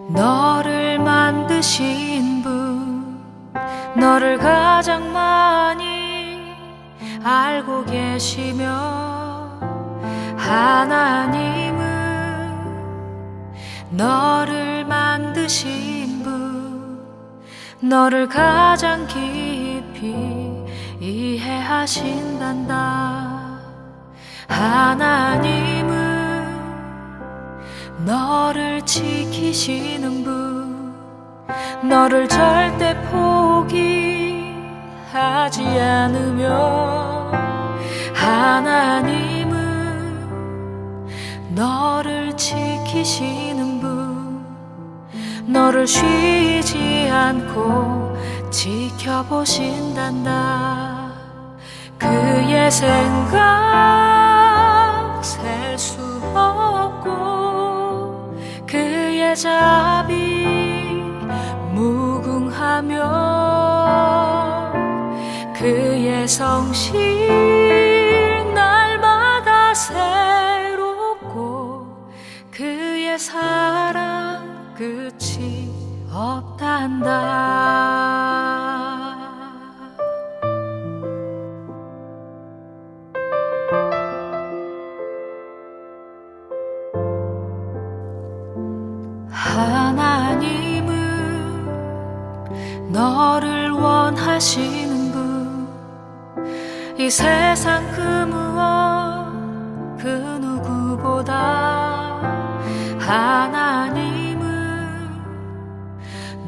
너를 만드신 분, 너를 가장 많이 알고 계시며, 하나님은 너를 만드신 분, 너를 가장 깊이 이해하신단다. 하나님은 너를 지키시는 분, 너를 절대 포기하지 않으며, 하나님은 너를 지키시는 분, 너를 쉬지 않고 지켜보신단다. 그의 생각 셀 수 없고, 그의 자비 무궁하며, 그의 성실 날마다 새롭고, 그의 사랑 끝이 없단다. 하나님은 너를 원하시는 분, 이 세상 그 무엇 그 누구보다 하나님은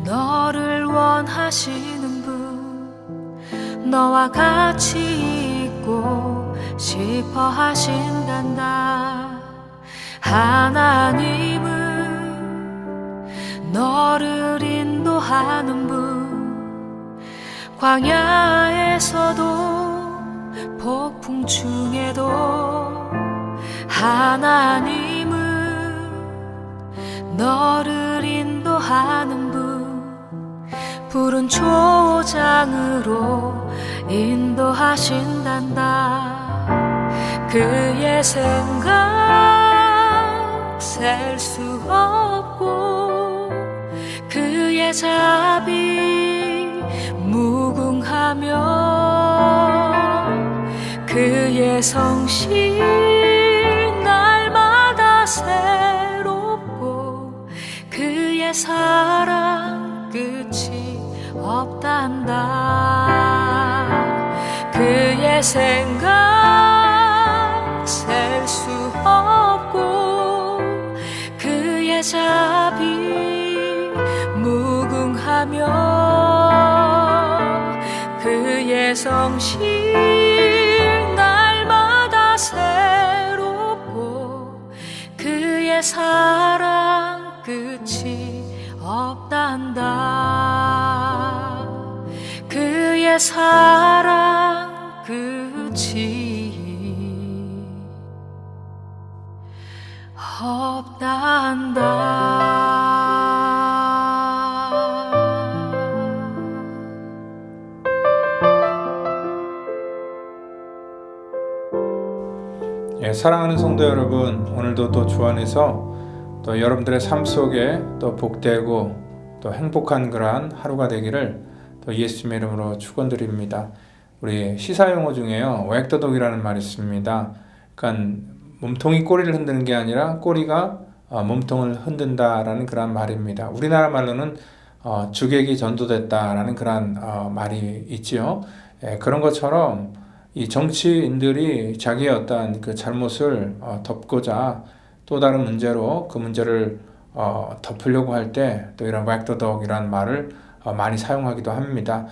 너를 원하시는 분, 너와 같이 있고 싶어 하신단다. 하나님은 너를 인도하는 분, 광야에서도 폭풍 중에도 하나님은 너를 인도하는 분, 푸른 초장으로 인도하신단다. 그의 생각 셀 수 없고, 그의 자비 무궁하며, 그의 성실 날마다 새롭고, 그의 사랑 끝이 없단다. 그의 생각 셀 수 없고, 그의 자비 무궁하며, 그의 성실 날마다 새롭고, 그의 사랑 끝이 없단다. 그의 사랑 끝이 없단다. 사랑하는 성도 여러분, 오늘도 또 주 안에서 또 여러분들의 삶 속에 또 복되고 또 행복한 그러한 하루가 되기를 또 예수님의 이름으로 축원드립니다. 우리 시사용어 중에요, 웩더독이라는 말이 있습니다. 그러니까 몸통이 꼬리를 흔드는 게 아니라 꼬리가 몸통을 흔든다라는 그런 말입니다. 우리나라 말로는 주객이 전도됐다라는 그런 말이 있지요. 그런 것처럼 이 정치인들이 자기의 어떤 그 잘못을 덮고자 또 다른 문제로 그 문제를 덮으려고 할 때 또 이런 웩더독이라는 말을 많이 사용하기도 합니다.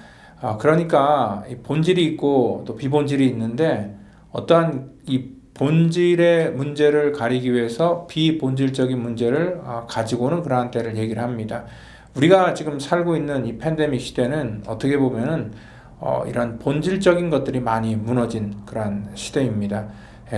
그러니까 이 본질이 있고 또 비본질이 있는데, 어떠한 이 본질의 문제를 가리기 위해서 비본질적인 문제를 가지고는 그러한 때를 얘기를 합니다. 우리가 지금 살고 있는 이 팬데믹 시대는 어떻게 보면은 이런 본질적인 것들이 많이 무너진 그런 시대입니다.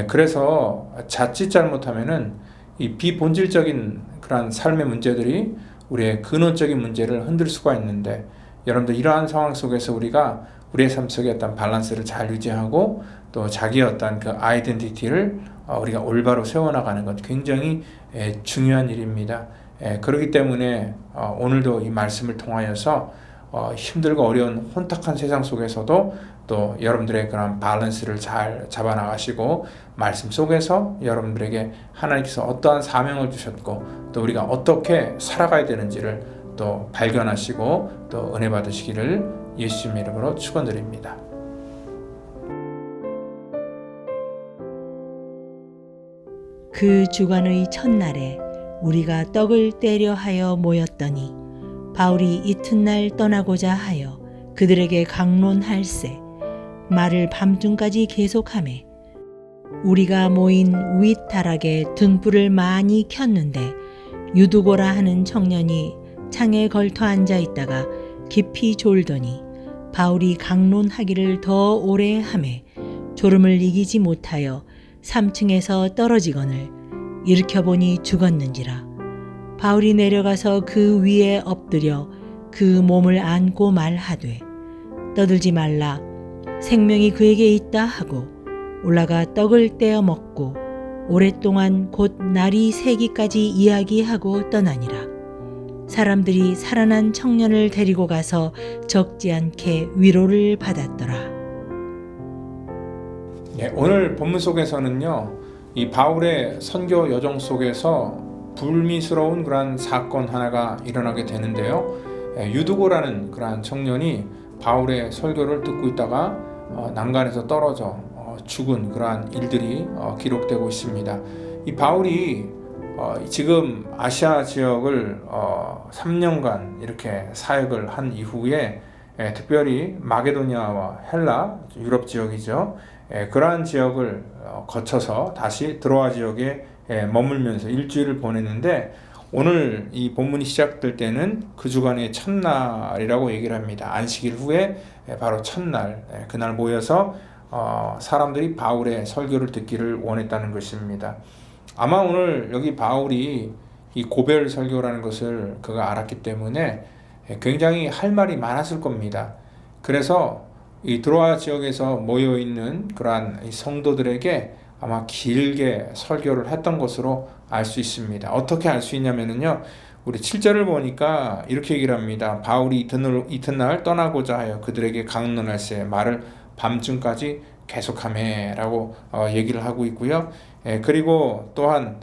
그래서 자칫 잘못하면은 이 비본질적인 그런 삶의 문제들이 우리의 근원적인 문제를 흔들 수가 있는데, 여러분들 이러한 상황 속에서 우리가 우리의 삶 속에 어떤 밸런스를 잘 유지하고 또 자기의 어떤 그 아이덴티티를 우리가 올바로 세워나가는 것 굉장히 중요한 일입니다. 그렇기 때문에 오늘도 이 말씀을 통하여서 힘들고 어려운 혼탁한 세상 속에서도 또 여러분들의 그런 밸런스를 잘 잡아 나가시고 말씀 속에서 여러분들에게 하나님께서 어떠한 사명을 주셨고 또 우리가 어떻게 살아가야 되는지를 또 발견하시고 또 은혜 받으시기를 예수님 이름으로 축원드립니다. 그 주간의 첫날에 우리가 떡을 떼려 하여 모였더니 바울이 이튿날 떠나고자 하여 그들에게 강론할세 말을 밤중까지 계속하매 우리가 모인 윗다락에 등불을 많이 켰는데 유두고라 하는 청년이 창에 걸터 앉아 있다가 깊이 졸더니 바울이 강론하기를 더 오래 하매 졸음을 이기지 못하여 3층에서 떨어지거늘 일으켜보니 죽었는지라. 바울이 내려가서 그 위에 엎드려 그 몸을 안고 말하되 떠들지 말라 생명이 그에게 있다 하고 올라가 떡을 떼어 먹고 오랫동안 곧 날이 새기까지 이야기하고 떠나니라. 사람들이 살아난 청년을 데리고 가서 적지 않게 위로를 받았더라. 오늘 본문 속에서는요, 이 바울의 선교 여정 속에서 불미스러운 그러한 사건 하나가 일어나게 되는데요. 유두고라는 그러한 청년이 바울의 설교를 듣고 있다가 난간에서 떨어져 죽은 그러한 일들이 기록되고 있습니다. 이 바울이 지금 아시아 지역을 3년간 이렇게 사역을 한 이후에 특별히 마게도니아와 헬라, 유럽 지역이죠. 그러한 지역을 거쳐서 다시 드로아 지역에 머물면서 일주일을 보냈는데 오늘 이 본문이 시작될 때는 그 주간의 첫날이라고 얘기를 합니다. 안식일 후에 바로 첫날, 그날 모여서 사람들이 바울의 설교를 듣기를 원했다는 것입니다. 아마 오늘 여기 바울이 이 고별 설교라는 것을 그가 알았기 때문에 굉장히 할 말이 많았을 겁니다. 그래서 이 드로아 지역에서 모여 있는 그러한 성도들에게 아마 길게 설교를 했던 것으로 알 수 있습니다. 어떻게 알 수 있냐면요, 우리 7절을 보니까 이렇게 얘기를 합니다. 바울이 이튿날 떠나고자 하여 그들에게 강론할세 말을 밤중까지 계속하매라고 얘기를 하고 있고요. 그리고 또한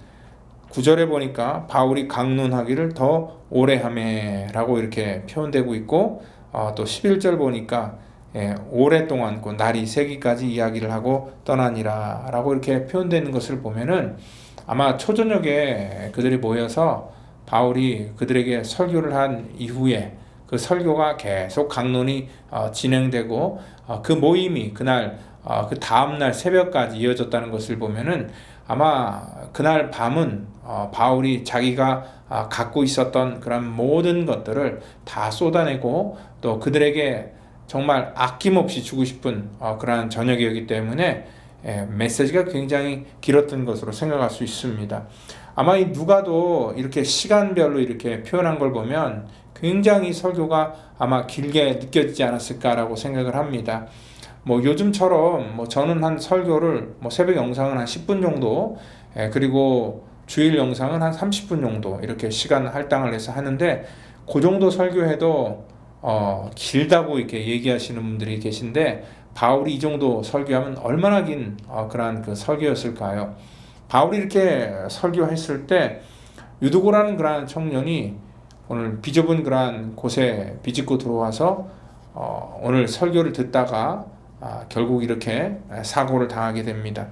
9절에 보니까 바울이 강론하기를 더 오래 하매라고 이렇게 표현되고 있고, 또 11절 보니까 오랫동안 그 날이 새기까지 이야기를 하고 떠나니라 라고 이렇게 표현되는 것을 보면은 아마 초저녁에 그들이 모여서 바울이 그들에게 설교를 한 이후에 그 설교가 계속 강론이 진행되고 그 모임이 그날 그 다음날 새벽까지 이어졌다는 것을 보면은 아마 그날 밤은 바울이 자기가 갖고 있었던 그런 모든 것들을 다 쏟아내고 또 그들에게 정말 아낌없이 주고 싶은 그러한 저녁이었기 때문에 메시지가 굉장히 길었던 것으로 생각할 수 있습니다. 아마 이 누가도 이렇게 시간별로 이렇게 표현한 걸 보면 굉장히 설교가 아마 길게 느껴지지 않았을까라고 생각을 합니다. 요즘처럼 저는 한 설교를 새벽 영상은 한 10분 정도, 그리고 주일 영상은 한 30분 정도 이렇게 시간 할당을 해서 하는데 그 정도 설교해도 길다고 이렇게 얘기하시는 분들이 계신데 바울이 이 정도 설교하면 얼마나 긴 그러한 그 설교였을까요? 바울이 이렇게 설교했을 때 유두고라는 그러한 청년이 오늘 비좁은 그러한 곳에 비집고 들어와서 오늘 설교를 듣다가 결국 이렇게 사고를 당하게 됩니다.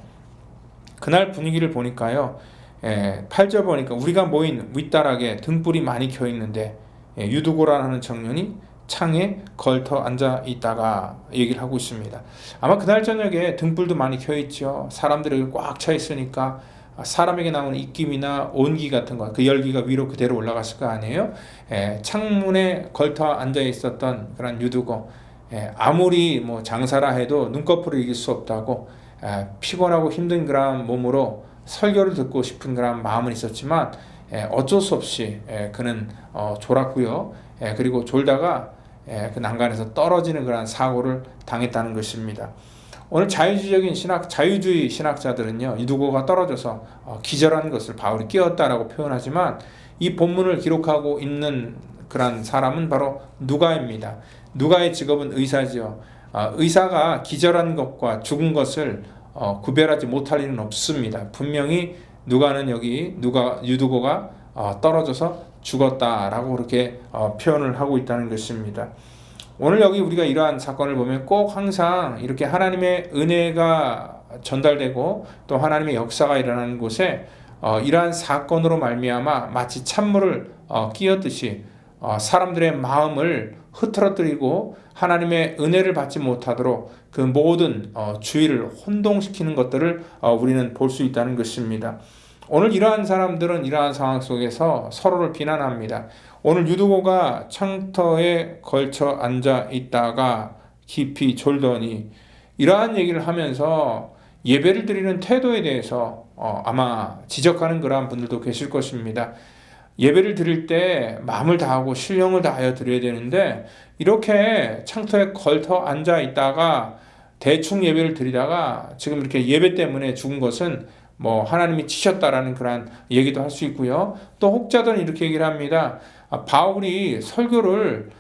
그날 분위기를 보니까요, 8절 보니까 우리가 모인 윗다락에 등불이 많이 켜 있는데 유두고라는 청년이 창에 걸터 앉아 있다가 얘기를 하고 있습니다. 아마 그날 저녁에 등불도 많이 켜 있죠. 사람들이 꽉 차 있으니까 사람에게 나오는 입김이나 온기 같은 거, 그 열기가 위로 그대로 올라갔을 거 아니에요. 창문에 걸터 앉아 있었던 그런 유두고, 아무리 장사라 해도 눈꺼풀을 이길 수 없다고 피곤하고 힘든 그런 몸으로 설교를 듣고 싶은 그런 마음은 있었지만 어쩔 수 없이 그는 졸았고요. 그리고 졸다가 그 난간에서 떨어지는 그런 사고를 당했다는 것입니다. 오늘 자유주의 신학자들은요, 유두고가 떨어져서 기절한 것을 바울이 깨웠다라고 표현하지만 이 본문을 기록하고 있는 그런 사람은 바로 누가입니다. 누가의 직업은 의사지요. 의사가 기절한 것과 죽은 것을 구별하지 못할 리는 없습니다. 분명히 누가는 여기 유두고가 떨어져서 죽었다라고 그렇게 표현을 하고 있다는 것입니다. 오늘 여기 우리가 이러한 사건을 보면 꼭 항상 이렇게 하나님의 은혜가 전달되고 또 하나님의 역사가 일어나는 곳에 이러한 사건으로 말미암아 마치 찬물을 끼얹듯이 사람들의 마음을 흐트러뜨리고 하나님의 은혜를 받지 못하도록 그 모든 주의를 혼동시키는 것들을 우리는 볼 수 있다는 것입니다. 오늘 이러한 사람들은 이러한 상황 속에서 서로를 비난합니다. 오늘 유두고가 창터에 걸쳐 앉아 있다가 깊이 졸더니 이러한 얘기를 하면서 예배를 드리는 태도에 대해서 아마 지적하는 그러한 분들도 계실 것입니다. 예배를 드릴 때 마음을 다하고 신령을 다하여 드려야 되는데 이렇게 창터에 걸터 앉아 있다가 대충 예배를 드리다가 지금 이렇게 예배 때문에 죽은 것은 하나님이 치셨다라는 그런 얘기도 할 수 있고요. 또 혹자들은 이렇게 얘기를 합니다. 바울이 설교를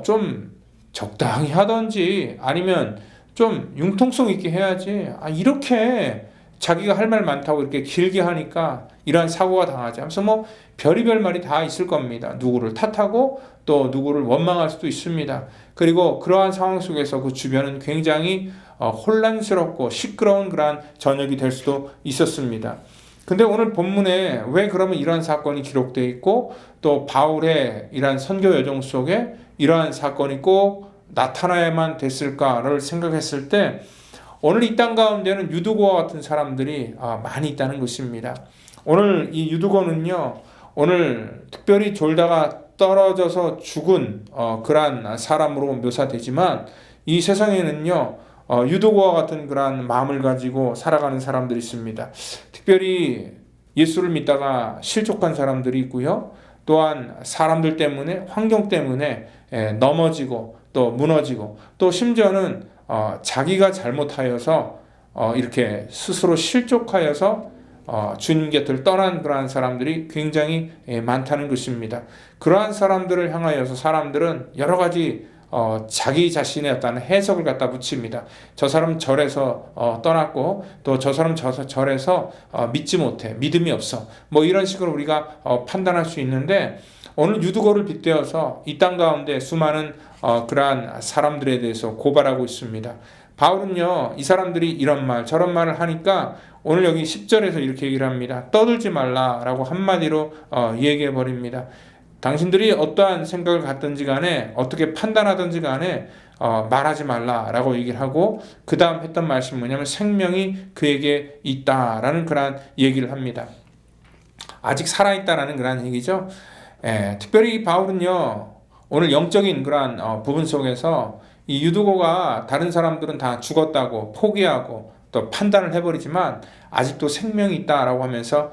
좀 적당히 하든지 아니면 좀 융통성 있게 해야지 이렇게 자기가 할 말 많다고 이렇게 길게 하니까 이러한 사고가 당하지 하면서 별의별 말이 다 있을 겁니다. 누구를 탓하고 또 누구를 원망할 수도 있습니다. 그리고 그러한 상황 속에서 그 주변은 굉장히 혼란스럽고 시끄러운 그러한 저녁이 될 수도 있었습니다. 근데 오늘 본문에 왜 그러면 이러한 사건이 기록되어 있고 또 바울의 이러한 선교 여정 속에 이러한 사건이 꼭 나타나야만 됐을까를 생각했을 때 오늘 이 땅 가운데는 유두고와 같은 사람들이 많이 있다는 것입니다. 오늘 이 유두고는요, 오늘 특별히 졸다가 떨어져서 죽은 그러한 사람으로 묘사되지만 이 세상에는요, 유두고와 같은 그러한 마음을 가지고 살아가는 사람들이 있습니다. 특별히 예수를 믿다가 실족한 사람들이 있고요. 또한 사람들 때문에 환경 때문에 넘어지고 또 무너지고 또 심지어는 자기가 잘못하여서 이렇게 스스로 실족하여서 주님 곁을 떠난 그러한 사람들이 굉장히 많다는 것입니다. 그러한 사람들을 향하여서 사람들은 여러 가지 자기 자신의 어떤 해석을 갖다 붙입니다. 저 사람 절에서 떠났고 또 저 사람 절에서 믿지 못해, 믿음이 없어, 이런 식으로 우리가 판단할 수 있는데 오늘 유두고를 빗대어서 이 땅 가운데 수많은 그러한 사람들에 대해서 고발하고 있습니다. 바울은요, 이 사람들이 이런 말 저런 말을 하니까 오늘 여기 10절에서 이렇게 얘기를 합니다. 떠들지 말라라고 한마디로 얘기해 버립니다. 당신들이 어떠한 생각을 갖든지 간에 어떻게 판단하든지 간에 말하지 말라라고 얘기를 하고 그 다음 했던 말씀이 뭐냐면 생명이 그에게 있다라는 그런 얘기를 합니다. 아직 살아있다라는 그런 얘기죠. 특별히 바울은요, 오늘 영적인 그러한 부분 속에서 이 유두고가 다른 사람들은 다 죽었다고 포기하고 또 판단을 해버리지만 아직도 생명이 있다라고 하면서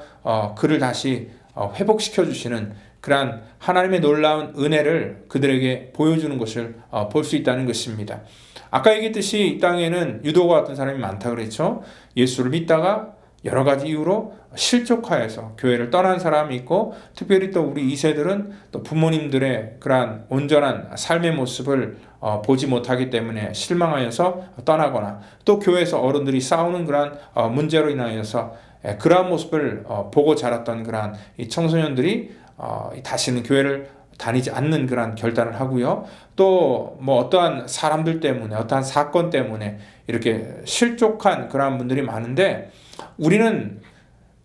그를 다시 회복시켜 주시는 그러한 하나님의 놀라운 은혜를 그들에게 보여주는 것을 볼 수 있다는 것입니다. 아까 얘기했듯이 이 땅에는 유도가 같은 사람이 많다 그랬죠. 예수를 믿다가 여러 가지 이유로 실족하여서 교회를 떠난 사람이 있고 특별히 또 우리 2세들은 또 부모님들의 그러한 온전한 삶의 모습을 보지 못하기 때문에 실망하여서 떠나거나 또 교회에서 어른들이 싸우는 그러한 문제로 인하여서 그러한 모습을 보고 자랐던 그러한 이 청소년들이 다시는 교회를 다니지 않는 그러한 결단을 하고요. 또 어떠한 사람들 때문에 어떠한 사건 때문에 이렇게 실족한 그러한 분들이 많은데 우리는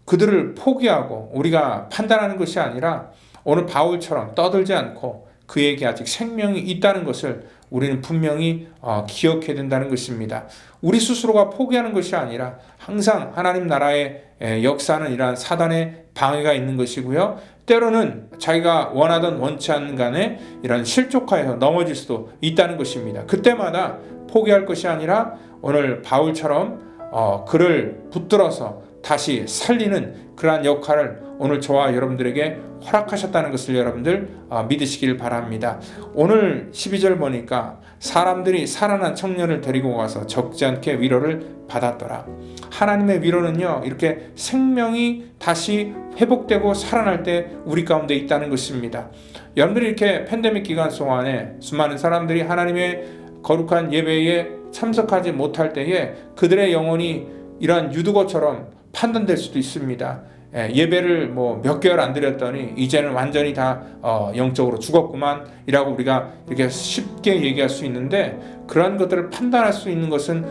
그들을 포기하고 우리가 판단하는 것이 아니라 오늘 바울처럼 떠들지 않고 그에게 아직 생명이 있다는 것을 우리는 분명히 기억해야 된다는 것입니다. 우리 스스로가 포기하는 것이 아니라 항상 하나님 나라의 역사는 이러한 사단의 방해가 있는 것이고요. 때로는 자기가 원하든 원치 않는 간에 이런 실족하여서 넘어질 수도 있다는 것입니다. 그때마다 포기할 것이 아니라 오늘 바울처럼 그를 붙들어서 다시 살리는 그러한 역할을 오늘 저와 여러분들에게 허락하셨다는 것을 여러분들 믿으시길 바랍니다. 오늘 12절 보니까 사람들이 살아난 청년을 데리고 가서 적지 않게 위로를 받았더라. 하나님의 위로는요, 이렇게 생명이 다시 회복되고 살아날 때 우리 가운데 있다는 것입니다. 여러분들이 이렇게 팬데믹 기간 동안에 수많은 사람들이 하나님의 거룩한 예배에 참석하지 못할 때에 그들의 영혼이 이러한 유두거처럼 판단될 수도 있습니다. 예배를 몇 개월 안 드렸더니 이제는 완전히 다 영적으로 죽었구만 이라고 우리가 이렇게 쉽게 얘기할 수 있는데, 그러한 것들을 판단할 수 있는 것은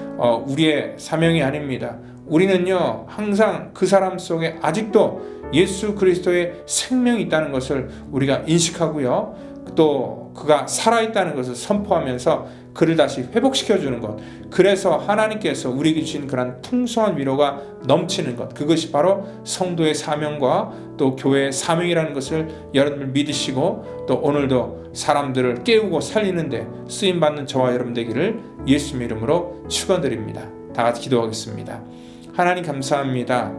우리의 사명이 아닙니다. 우리는요, 항상 그 사람 속에 아직도 예수 그리스도의 생명이 있다는 것을 우리가 인식하고요, 또 그가 살아있다는 것을 선포하면서 그를 다시 회복시켜주는 것, 그래서 하나님께서 우리에게 주신 그런 풍성한 위로가 넘치는 것, 그것이 바로 성도의 사명과 또 교회의 사명이라는 것을 여러분들 믿으시고, 또 오늘도 사람들을 깨우고 살리는데 쓰임받는 저와 여러분 되기를 예수님의 이름으로 축원드립니다. 다 같이 기도하겠습니다. 하나님 감사합니다.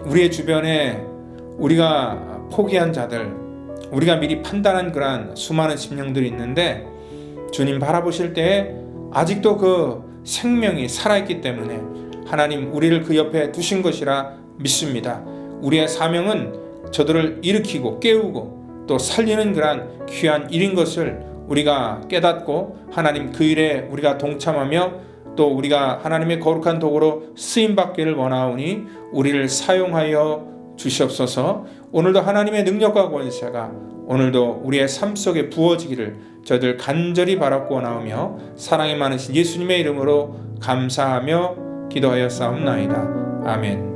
우리의 주변에 우리가 포기한 자들, 우리가 미리 판단한 그런 수많은 심령들이 있는데, 주님 바라보실 때에 아직도 그 생명이 살아있기 때문에 하나님 우리를 그 옆에 두신 것이라 믿습니다. 우리의 사명은 저들을 일으키고 깨우고 또 살리는 그런 귀한 일인 것을 우리가 깨닫고, 하나님 그 일에 우리가 동참하며 또 우리가 하나님의 거룩한 도구로 쓰임받기를 원하오니 우리를 사용하여 주시옵소서. 오늘도 하나님의 능력과 권세가 오늘도 우리의 삶 속에 부어지기를 저희들 간절히 바라고 원하오며, 사랑이 많으신 예수님의 이름으로 감사하며 기도하였사옵나이다. 아멘.